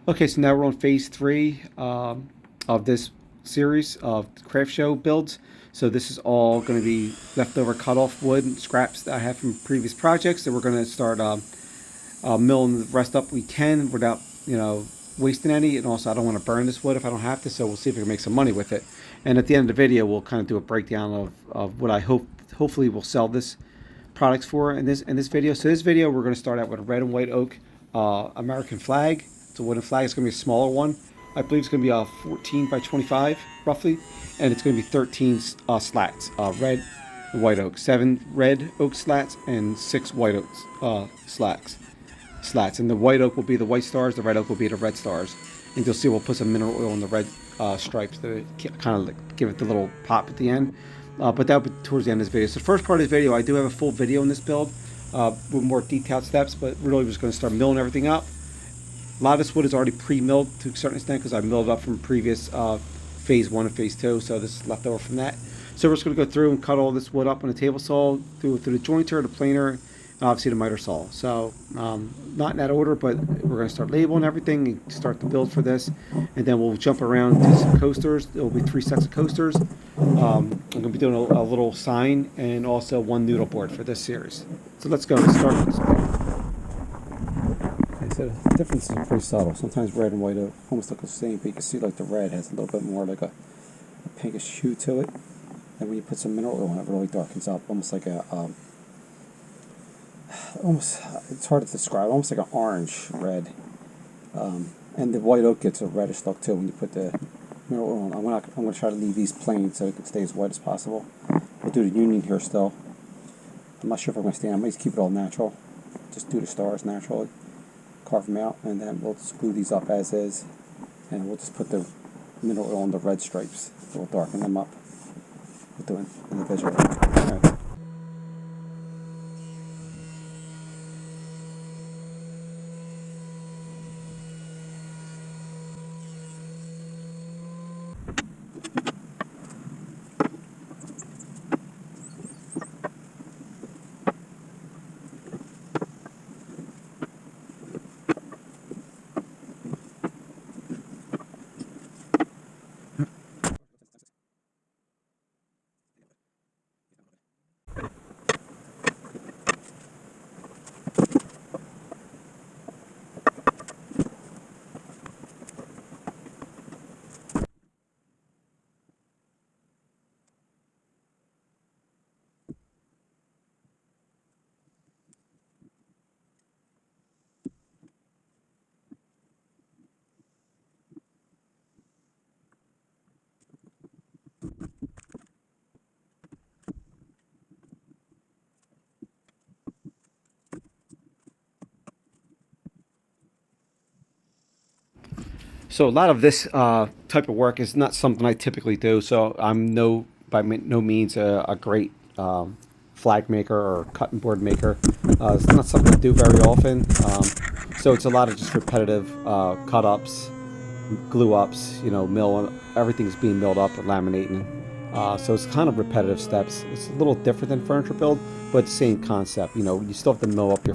Okay, so now we're on phase three of this series of craft show builds. So this is all going to be leftover cut off wood and scraps that I have from previous projects that we're going to start milling the rest up we can without wasting any. And also, I don't want to burn this wood if I don't have to. So we'll see if we can make some money with it. And at the end of the video, we'll kind of do a breakdown of what I hopefully will sell this products for in this video. So this video, we're going to start out with a red and white oak American flag. It's a wooden flag. It's going to be a smaller one. I believe it's going to be a 14 by 25 roughly, and it's going to be 13 slats, red and white oak, 7 red oak slats and 6 white oak slats. And the white oak will be the white stars, the red oak will be the red stars. And you'll see we'll put some mineral oil in the red stripes to kind of like give it the little pop at the end. But that'll be towards the end of this video. So the first part of this video, I do have a full video in this build with more detailed steps, but really we're just going to start milling everything up. A lot of this wood is already pre-milled to a certain extent because I milled up from previous phase 1 and phase 2, so this is left over from that. So we're just going to go through and cut all this wood up on a table saw, through the jointer, the planer, and obviously the miter saw. So not in that order, but we're going to start labeling everything and start the build for this, and then we'll jump around to some coasters. There will be 3 sets of coasters. I'm going to be doing a little sign and also 1 noodle board for this series. So let's go. Let's start with this. So the difference is pretty subtle. Sometimes red and white almost look the same, but you can see like the red has a little bit more like a pinkish hue to it. And when you put some mineral oil on it, really darkens up, almost like a it's hard to describe, almost like an orange red. And the white oak gets a reddish look too when you put the mineral oil on. I'm going to try to leave these plain so it can stay as white as possible. We'll do the union here still. I'm not sure if I'm going to stand. I might keep it all natural. Just do the stars naturally. Carve them out, and then we'll just glue these up as is, and we'll just put the mineral oil on the red stripes. We'll darken them up. We'll do it individually. All right. So a lot of this type of work is not something I typically do. So I'm by no means a great flag maker or cutting board maker. It's not something I do very often. So it's a lot of just repetitive cut ups, glue ups. Mill. Everything's being milled up and laminating. So it's kind of repetitive steps. It's a little different than furniture build, but the same concept. You still have to mill up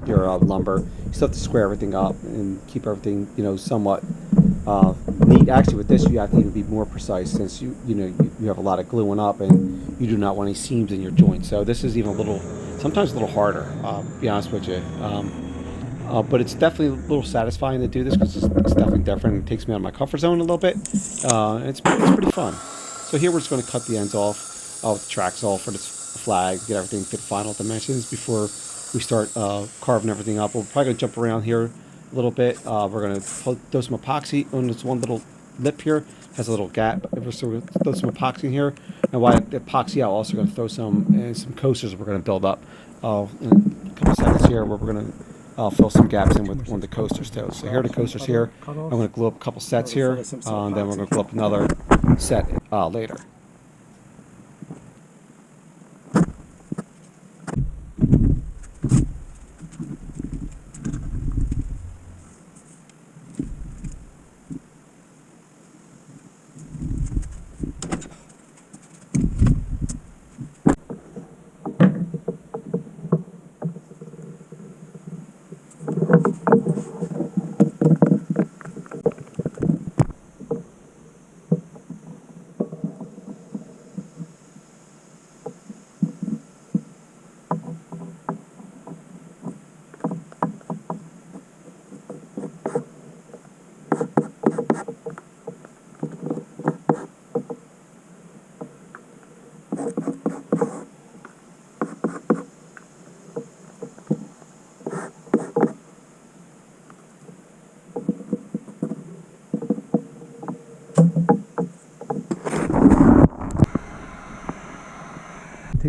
your lumber. You still have to square everything up and keep everything somewhat neat. Actually, with this, you have to even be more precise since you have a lot of gluing up and you do not want any seams in your joints. So this is even sometimes a little harder. To be honest with you. But it's definitely a little satisfying to do this because it's definitely different. It takes me out of my comfort zone a little bit. It's pretty fun. So here we're just going to cut the ends off with the track saw for this flag, get everything to the final dimensions before we start carving everything up. We're probably going to jump around here a little bit. We're going to throw some epoxy on this one little lip here. It has a little gap. So we're going to throw some epoxy in here. And while the epoxy out, also going to throw some coasters we're going to build up in a couple seconds here where we're going to fill some gaps in with one of the coasters too. So here are the coasters here. I'm going to glue up a couple sets here, and then we're going to glue up another set later.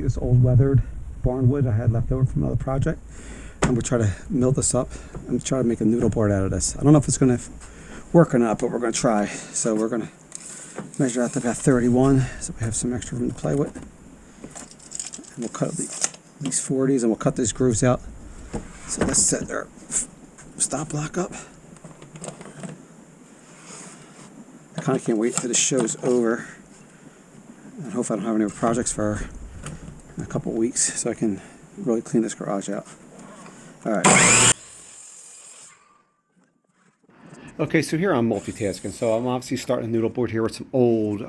this old weathered barn wood I had left over from another project, and we'll try to mill this up and try to make a noodle board out of this. I don't know if it's going to work or not, but we're going to try. So we're going to measure out to about 31, so we have some extra room to play with. And we'll cut these 40s, and we'll cut these grooves out. So let's set our stop block up. I kind of can't wait till this show's over, and hopefully I don't have any more projects for a couple weeks, so I can really clean this garage out. All right. Okay, so here I'm multitasking. So I'm obviously starting a noodle board here with some old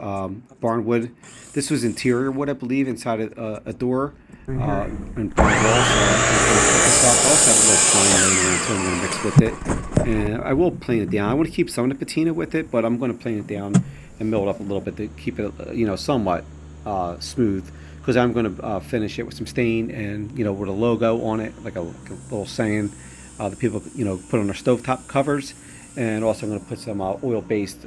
barn wood. This was interior wood, I believe, inside a door and barn wall. So I also have a little pine laying around, so I'm going to mix with it. And I will plane it down. I want to keep some of the patina with it, but I'm going to plane it down and mill it up a little bit to keep it, somewhat smooth. Because I'm going to finish it with some stain and, with a logo on it, like a little saying the people, put on their stovetop covers. And also I'm going to put some oil-based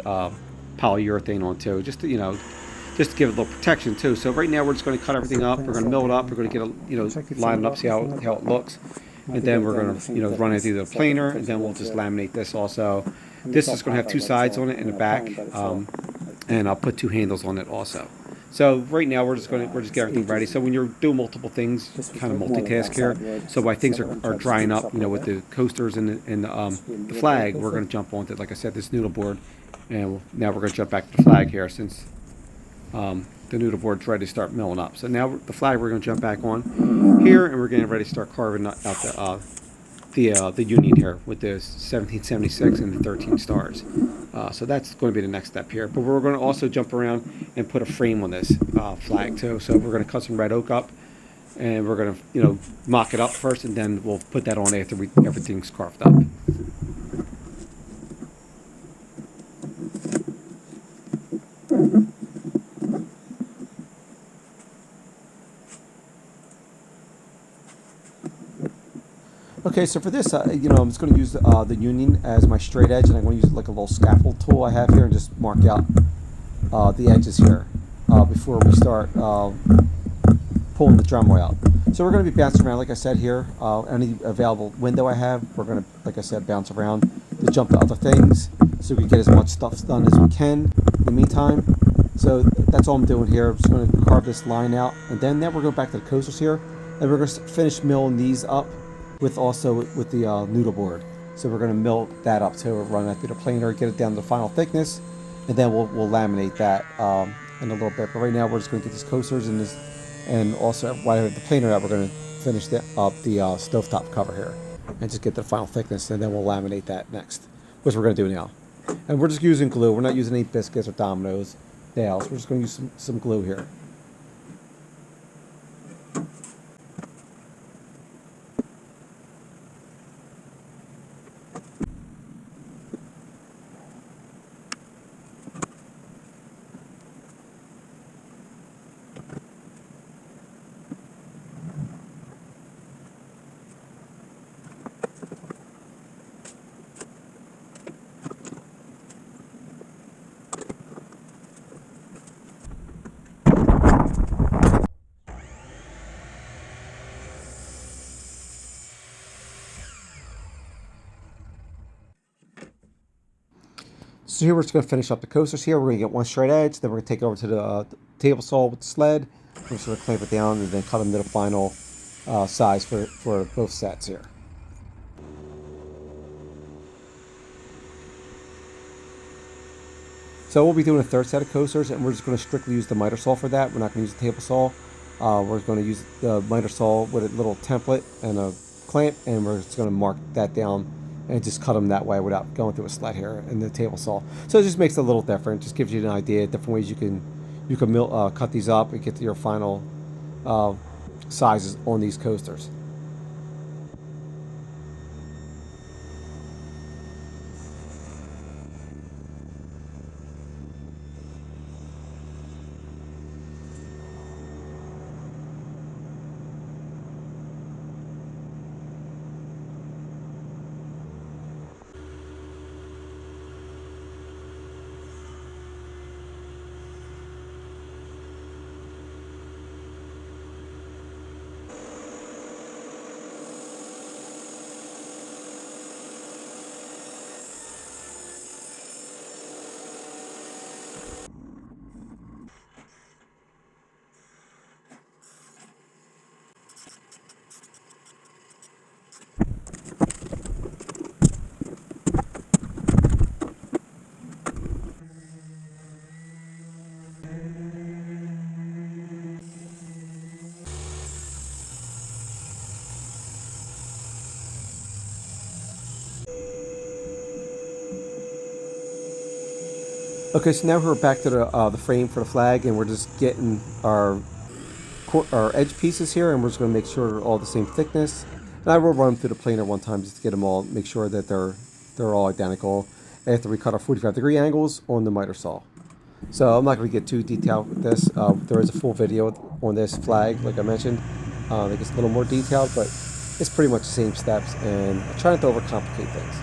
polyurethane on too, just to give it a little protection too. So right now we're just going to cut everything up. We're going to mill it up. We're going to get line it up, see how it looks, and then we're going to run it through the planer, and then we'll just laminate this also. This is going to have two sides on it in the back, and I'll put two handles on it also. So right now we're just getting everything ready. So when you're doing multiple things, kind of multitask here. So while things are drying up, with the coasters and the flag, we're going to jump onto, like I said, this noodle board, and now we're going to jump back to the flag here since the noodle board's ready to start milling up. So now the flag we're going to jump back on here, and we're getting ready to start carving out the Union here with the 1776 and the 13 stars. So that's going to be the next step here. But we're going to also jump around and put a frame on this flag too. So we're going to cut some red oak up, and we're going to mock it up first, and then we'll put that on after everything's carved up. Okay, so for this, I'm just going to use the Union as my straight edge, and I'm going to use like a little scaffold tool I have here and just mark out the edges here before we start pulling the dremel out. So we're going to be bouncing around, like I said here, any available window I have, we're going to, like I said, bounce around to jump to other things so we can get as much stuff done as we can in the meantime. So that's all I'm doing here. I'm just going to carve this line out, and then we're going back to the coasters here, and we're going to finish milling these up with the noodle board. So we're going to mill that up too. We'll run that through the planer, get it down to the final thickness, and then we'll laminate that in a little bit. But right now we're just going to get these coasters and also while I have the planer out, we're going to finish up the stovetop cover here and just get the final thickness, and then we'll laminate that next, which we're going to do now. And we're just using glue. We're not using any biscuits or dominoes, nails. We're just going to use some glue here. So here we're just going to finish up the coasters here. We're going to get one straight edge, then we're going to take it over to the table saw with the sled. We're just going to clamp it down and then cut them to the final size for both sets here. So we'll be doing a third set of coasters, and we're just going to strictly use the miter saw for that. We're not going to use the table saw. We're going to use the miter saw with a little template and a clamp, and we're just going to mark that down and just cut them that way without going through a sled here in the table saw. So it just makes it a little different. Just gives you an idea, different ways you can cut these up and get to your final sizes on these coasters. Okay, so now we're back to the frame for the flag, and we're just getting our edge pieces here, and we're just going to make sure they're all the same thickness. And I will run them through the planer one time just to get them all, make sure that they're all identical after we cut our 45-degree angles on the miter saw. So I'm not going to get too detailed with this. There is a full video on this flag, like I mentioned. It gets a little more detailed, but it's pretty much the same steps, and I try not to overcomplicate things.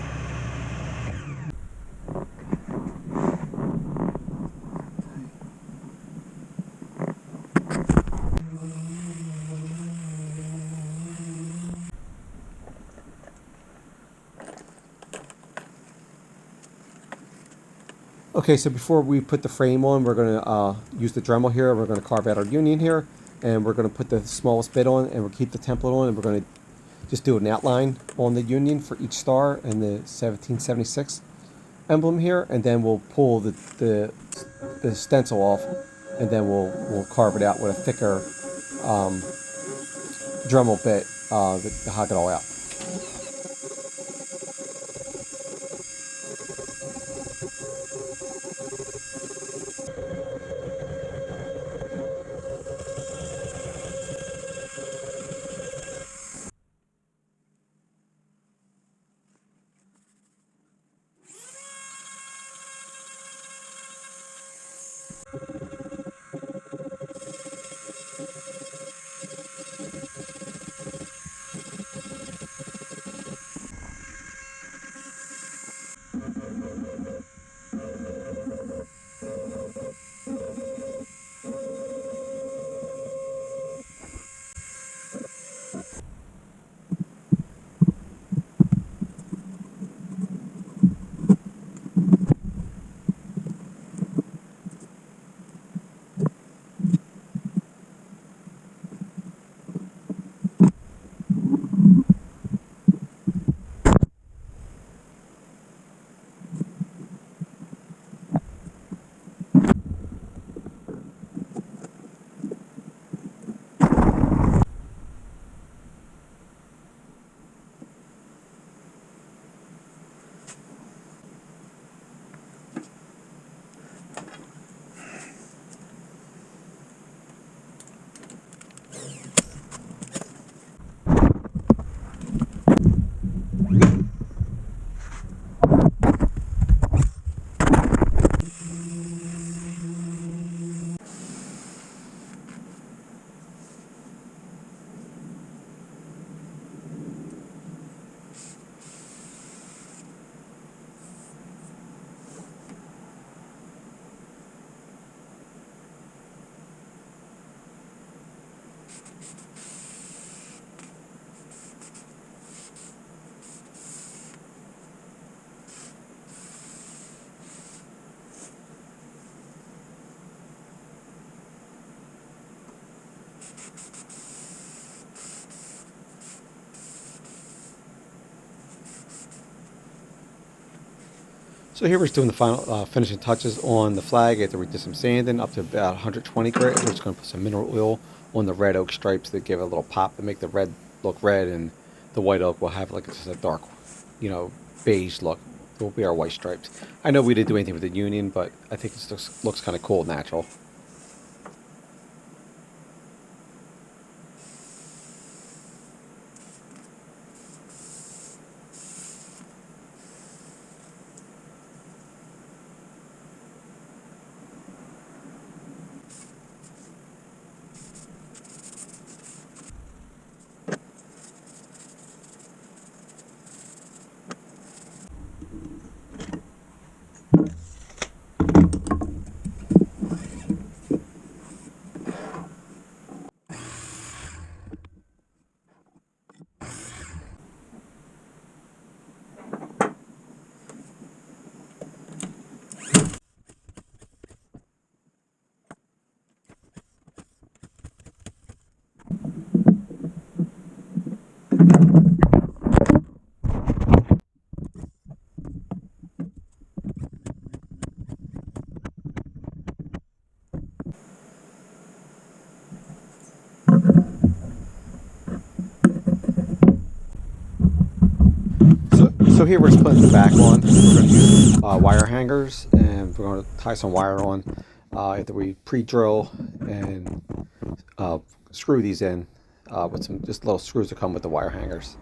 Okay, so before we put the frame on, we're going to use the Dremel here. We're going to carve out our union here, and we're going to put the smallest bit on, and we'll keep the template on, and we're going to just do an outline on the union for each star and the 1776 emblem here, and then we'll pull the stencil off, and then we'll carve it out with a thicker Dremel bit to hug it all out. So here we're just doing the final finishing touches on the flag after we did some sanding up to about 120 grit. We're just going to put some mineral oil on the red oak stripes to give it a little pop to make the red look red, and the white oak will have like just a dark, beige look. It will be our white stripes. I know we didn't do anything with the union, but I think it looks kind of cool, natural. So So here we're just putting the back on. We're going to use wire hangers, and we're going to tie some wire on after we pre-drill and screw these in with some just little screws that come with the wire hangers.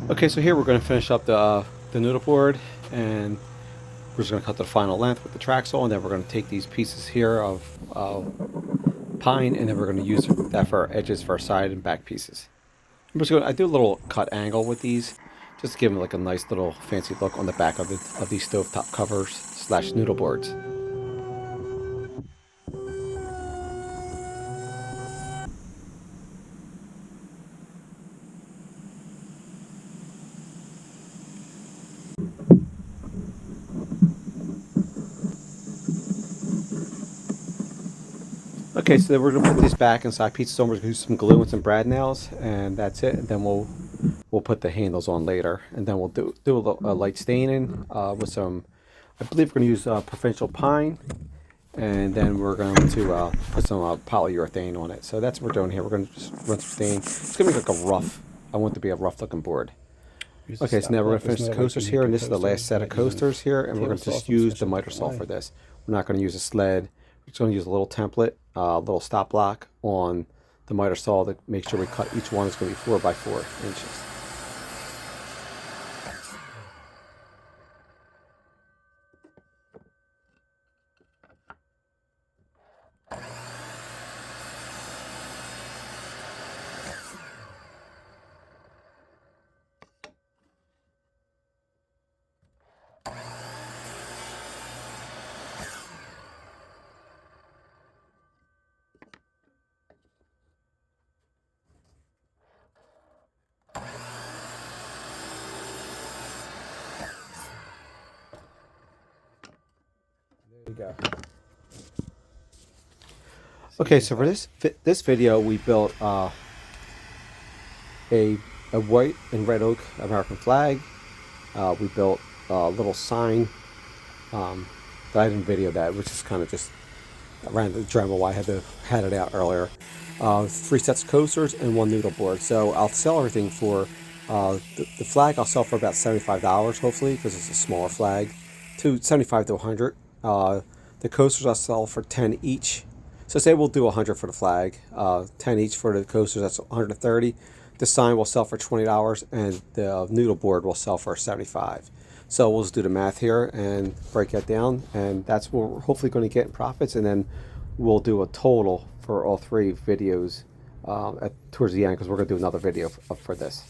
Okay, so here we're going to finish up the noodle board, and we're just going to cut the final length with the track saw, and then we're going to take these pieces here of pine, and then we're going to use that for our edges for our side and back pieces. I do a little cut angle with these, just to give them like a nice little fancy look on the back of these stovetop covers / noodle boards. Okay, so then we're gonna put these back inside pizza stone. We're gonna use some glue and some brad nails, and that's it. And then we'll put the handles on later, and then we'll do a light staining with some. I believe we're gonna use provincial pine, and then we're going to put some polyurethane on it. So that's what we're doing here. We're going to just run some stain. It's gonna be like a rough. I want it to be a rough looking board. Okay, so now we're going to finish the coasters here, and this is the last set of coasters here, and we're going to just use the miter saw for this. We're not going to use a sled. We're just going to use a little template, a little stop block on the miter saw to make sure we cut each one. It's going to be 4 by 4 inches. Go. Okay, so for this video, we built a white and red oak American flag. We built a little sign. But I didn't video that, which is kind of just a random drama why I had it out earlier. 3 sets of coasters and 1 noodle board. So I'll sell everything for the flag. I'll sell for about $75, hopefully, because it's a smaller flag. 75 to 100. The coasters I'll sell for 10 each. So say we'll do 100 for the flag, 10 each for the coasters. That's 130. The sign will sell for $20, and the noodle board will sell for 75. So we'll just do the math here and break that down, and that's what we're hopefully going to get in profits, and then we'll do a total for all 3 videos towards the end, because we're going to do another video for this.